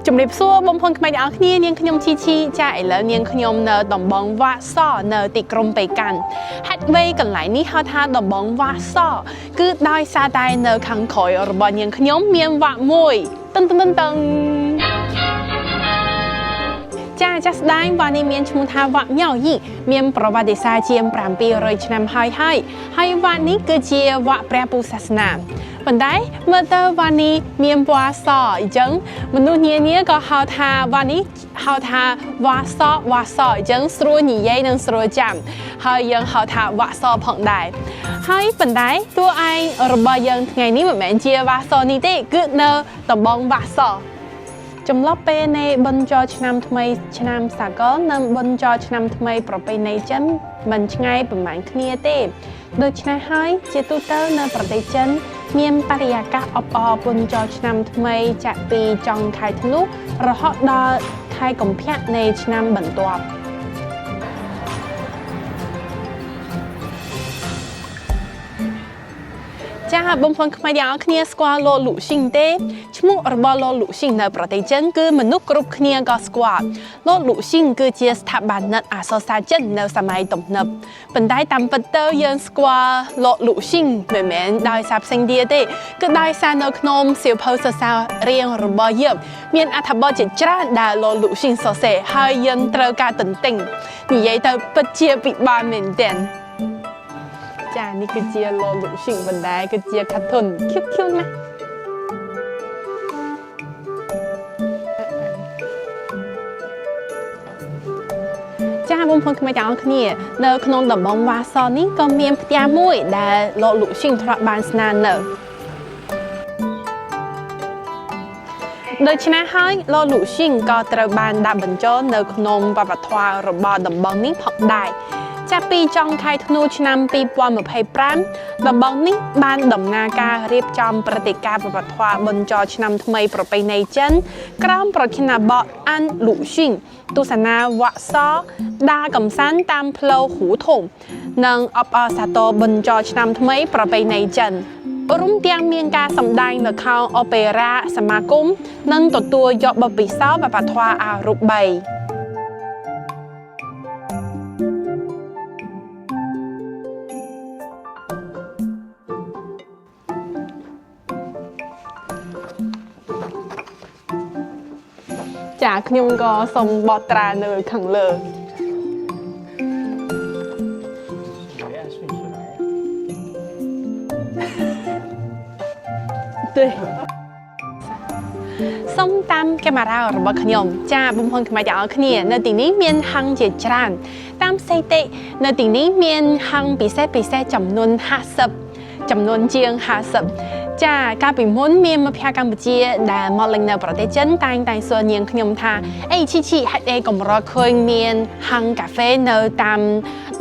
ជំរាបសួរបងប្អូនខ្មែរទាំងអស់គ្នានាងខ្ញុំឈីឈីចាឥឡូវនាងខ្ញុំនៅតំបន់វ៉ាសនៅទីក្រុងប៉េកាំងហេតុអ្វីកន្លែងនេះហៅថាតំបន់វ៉ាសគឺដោយសារតែនៅខាងក្រោយរបស់នាងខ្ញុំមានវ៉ាក់មួយតឹងចាស្ដែងវ៉ានេះមានឈ្មោះថាវ៉ាក់ញ៉ៅយីមានប្រវត្តិសាស្ត្រជាង700ឆ្នាំហើយវ៉ានេះគឺជាវ៉ាក់ព្រះពុទ្ធសាសនាប៉ុន្តែមើលទៅវ៉ានេះមានពណ៌សអញ្ចឹងមនុស្សនានាក៏ហៅថាវ៉ានេះហៅថាវ៉ាសអញ្ចឹងស្រួលនិយាយនិងស្រួលចាំហើយយើងហៅថាវ៉ាក់សផងដែរហើយប៉ុន្តែតួឯងរបស់យើងថ្ងៃនេះមិនមែនជាវ៉ាក់សនេះទេគឺនៅតំបន់វ៉ាក់សចំឡប់ពេលនៃបុណ្យចូលឆ្នាំថ្មីឆ្នាំសាកលនិងបុណ្យចូលឆ្នាំថ្មីប្រពៃណីចិនមិនឆ្ងាយប៉ុន្មានគ្នាទេដូច្នេះហើយជាទូទៅនៅប្រទេសចិនមានបរិយាកាសអបអរបុណ្យចូលឆ្នាំថ្មីចាក់ពីចុងខែធ្នូរហូតដល់ខែកុម្ភៈនៃឆ្នាំបន្ទាប់ចាបងប្អូនខ្មែរទាំងអស់គ្នាស្គាល់លោកលូស៊ីងទេឈ្មោះរបស់លោកលូស៊ីងនៅប្រទេសចិនគឺមនុស្សគ្រប់គ្នាក៏ស្គាល់លោកលូស៊ីងគឺជាស្ថាបនិកអក្សរសាស្ត្រចិននៅសម័យទំនើបប៉ុន្តែតាមពិតទៅយើងស្គាល់លោកលូស៊ីងមិនមែនដោយសារផ្សេងទៀតទេគឺដោយសារនៅក្នុងសៀវភៅសរសើររៀងរបស់យើងមានអត្ថបទជាច្រើនដែលលោកលូស៊ីងសរសេរហើយយើងត្រូវការទន្ទិញនិយាយទៅពិតជាពិបាកមែនទែនចានេះគឺជាលោកលូស៊ីងបណ្ដែគឺជាខាត់ធុនឃ្យូណាស់ចាបងប្អូនខ្មែរទាំងអស់គ្នានៅក្នុងតំបន់វ៉ាសនេះក៏មានផ្ទះមួយដែលលោកលូស៊ីងធ្លាប់បានស្នាក់នៅដូច្នេះហើយលោកលូស៊ីងក៏ត្រូវបានដាក់បញ្ចូលនៅក្នុងវប្បធម៌របស់តំបន់នេះផងដែរចាប់ពីចុងខែធ្នូឆ្នាំ2025តំបន់នេះបានដំណើរការរៀបចំព្រឹត្តិការណ៍វប្បធម៌បុណ្យចូលឆ្នាំថ្មីប្រពៃណីចិនក្រោមប្រធានបទអានលូស៊ីងទស្សនាវ៉ាក់សដើរកំសាន្តតាមផ្លូវហ៊ូថងនិងអបអរសាទរបុណ្យចូលឆ្នាំថ្មីប្រពៃណីចិនរួមទាំងមានការសម្ដែងល្ខោនអូប៉េរ៉ាសមាគមនិងទទួលយកបទពិសោធន៍វប្បធម៌អរូបីចាខ្ញុំក៏សូមបកត្រានៅខាងលើទេសូមតាមកាមេរ៉ារបស់ខ្ញុំចាបងប្អូនខ្មែរទាំងអស់គ្នានៅទីនេះមានហាងជាច្រើនតាមស្ថិតិនៅទីនេះមានហាងពិសេសចំនួន50ចំនួនជាង50ចាកាលពីមុនមានមិត្តភក្តិកម្ពុជាដែលមកលេងនៅប្រទេសចិនតែងសួរនាងខ្ញុំថាអីឈីហេតុអីកម្រឃើញមានហាងកាហ្វេនៅតាម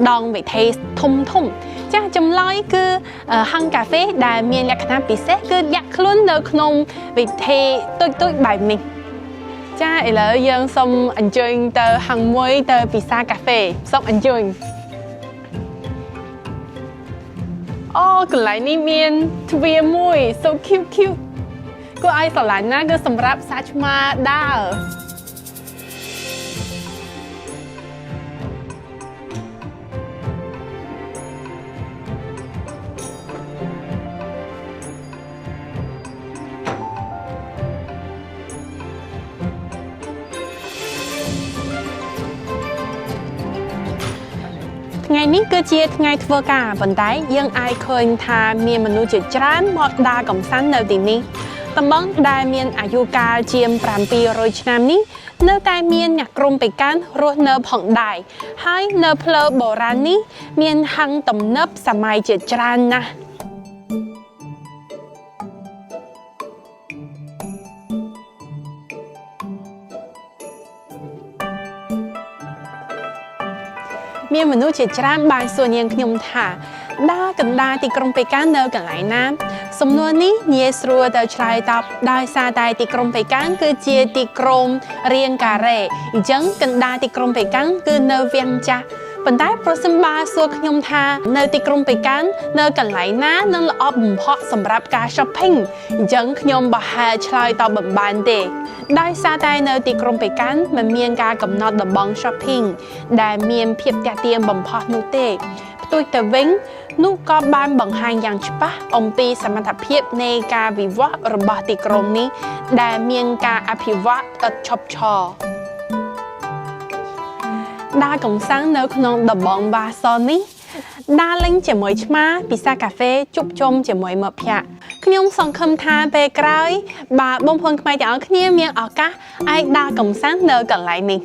ដងវិថីធំចាចម្លើយគឺហាងកាហ្វេដែលមានលក្ខណៈពិសេសគឺដាក់ខ្លួននៅក្នុងវិថីទុយបែបនេះចាឥឡូវយើងសូមអញ្ជើញទៅហាងមួយទៅពិសាកាហ្វេសូមអញ្ជើញអូកន្លែងនេះមានទ្វារមួយ so cute គួរឲ្យស្រឡាញ់ណាស់គឺសម្រាប់សាច់ឆ្មាដើរថ្ងៃនេះគឺជាថ្ងៃធ្វើការប៉ុន្តែយើងអាចឃើញថាមានមនុស្សជាច្រើនមកដើរកម្សាន្តនៅទីនេះតំបន់ដែលមានអាយុកាលជាង700ឆ្នាំនេះនៅតែមានអ្នកក្រុងប៉េកាំងរស់នៅផងដែរហើយនៅផ្លូវបុរាណនេះមានហាងទំនើបសម័យជាច្រើនណាស់មានមនុស្សជាច្រើនបានសួរនាងខ្ញុំថាដើរកណ្ដាលទីក្រុងប៉េកាំងនៅកន្លែងណាសំណួរនេះងាយស្រួលទៅឆ្លើយតបដោយសារតែទីក្រុងប៉េកាំងគឺជាទីក្រុងរាងការ៉េអញ្ចឹងកណ្ដាលទីក្រុងប៉េកាំងគឺនៅវាំងចាស់ ប៉ុន្តែប្រសិនបើសួរខ្ញុំថានៅទីក្រុងប៉េកាំងនៅកន្លែងណានឹងល្អបំផុតសម្រាប់ការ shopping អញ្ចឹងខ្ញុំប្រហែលឆ្លើយតបមិនបានទេដោយសារតែនៅទីក្រុងប៉េកាំងមិនមានការកំណត់តំបន់ shopping ដែលមានភាពទាក់ទាញបំផុតនោះទេផ្ទុយទៅវិញនោះក៏បានបង្ហាញយ៉ាងច្បាស់អំពីសមត្ថភាពនៃការវិវត្តរបស់ទីក្រុងនេះដែលមានការអភិវឌ្ឍឥតឈប់ឈរដើរកំសាន្តនៅក្នុងតំបន់បាសនេះដើរលេងជាមួយឆ្មាពិសាកាហ្វេជួបជុំជាមួយមិត្តភ័ក្តិខ្ញុំសង្ឃឹមថាពេលក្រោយបើបងប្អូនខ្មែរទាំងអស់គ្នាមានឱកាសអាចដើរកំសាន្តនៅកន្លែងនេះ